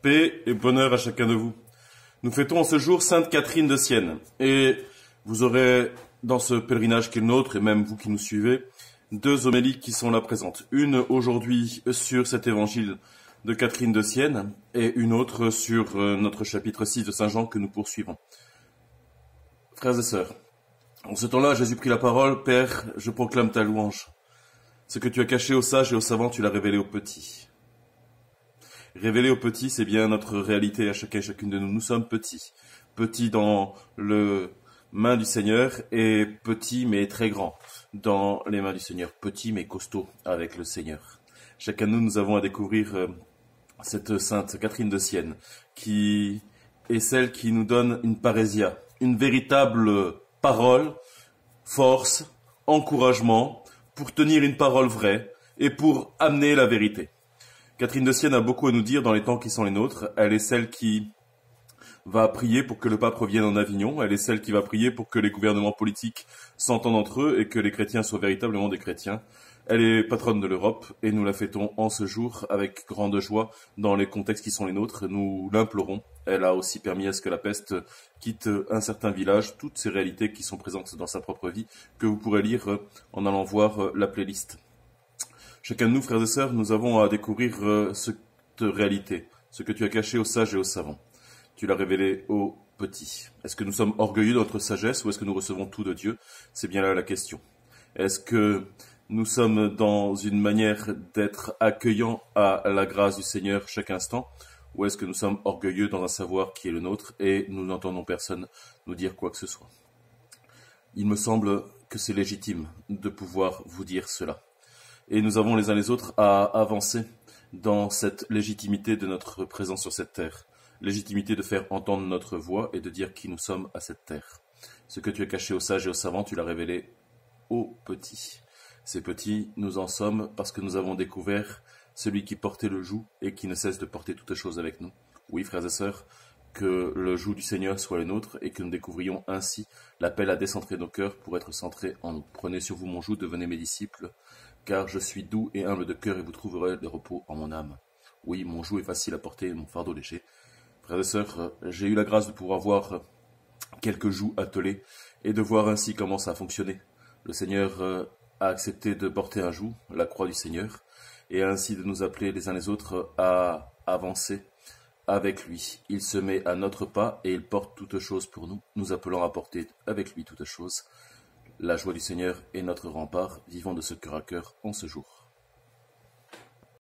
Paix et bonheur à chacun de vous. Nous fêtons en ce jour Sainte Catherine de Sienne. Et vous aurez, dans ce pèlerinage qui est le nôtre, et même vous qui nous suivez, deux homélies qui sont là présentes. Une aujourd'hui sur cet évangile de Catherine de Sienne, et une autre sur notre chapitre 6 de Saint Jean que nous poursuivons. Frères et sœurs, en ce temps-là, Jésus prit la parole. Père, je proclame ta louange. Ce que tu as caché aux sages et aux savants, tu l'as révélé aux petits. Révéler aux petits, c'est bien notre réalité à chacun et chacune de nous. Nous sommes petits. Petits dans le main du Seigneur et petits mais très grands dans les mains du Seigneur. Petits mais costauds avec le Seigneur. Chacun de nous, nous avons à découvrir cette sainte Catherine de Sienne qui est celle qui nous donne une parésia, une véritable parole, force, encouragement pour tenir une parole vraie et pour amener la vérité. Catherine de Sienne a beaucoup à nous dire dans les temps qui sont les nôtres. Elle est celle qui va prier pour que le pape revienne en Avignon. Elle est celle qui va prier pour que les gouvernements politiques s'entendent entre eux et que les chrétiens soient véritablement des chrétiens. Elle est patronne de l'Europe et nous la fêtons en ce jour avec grande joie dans les contextes qui sont les nôtres. Nous l'implorons. Elle a aussi permis à ce que la peste quitte un certain village. Toutes ces réalités qui sont présentes dans sa propre vie que vous pourrez lire en allant voir la playlist. Chacun de nous, frères et sœurs, nous avons à découvrir cette réalité, ce que tu as caché aux sages et aux savants. Tu l'as révélé aux petits. Est-ce que nous sommes orgueilleux de notre sagesse ou est-ce que nous recevons tout de Dieu? C'est bien là la question. Est-ce que nous sommes dans une manière d'être accueillants à la grâce du Seigneur chaque instant ou est-ce que nous sommes orgueilleux dans un savoir qui est le nôtre et nous n'entendons personne nous dire quoi que ce soit? Il me semble que c'est légitime de pouvoir vous dire cela. Et nous avons les uns les autres à avancer dans cette légitimité de notre présence sur cette terre. Légitimité de faire entendre notre voix et de dire qui nous sommes à cette terre. Ce que tu as caché aux sages et aux savants, tu l'as révélé aux petits. Ces petits, nous en sommes parce que nous avons découvert celui qui portait le joug et qui ne cesse de porter toutes choses avec nous. Oui, frères et sœurs, que le joug du Seigneur soit le nôtre et que nous découvrions ainsi l'appel à décentrer nos cœurs pour être centrés en nous. Prenez sur vous mon joug, devenez mes disciples, car je suis doux et humble de cœur et vous trouverez le repos en mon âme. Oui, mon joug est facile à porter et mon fardeau léger. Frères et sœurs, j'ai eu la grâce de pouvoir voir quelques jougs attelés et de voir ainsi comment ça a fonctionné. Le Seigneur a accepté de porter un joug, la croix du Seigneur, et ainsi de nous appeler les uns les autres à avancer avec lui. Il se met à notre pas et il porte toutes choses pour nous, nous appelant à porter avec lui toutes choses. La joie du Seigneur est notre rempart, vivons de ce cœur à cœur en ce jour.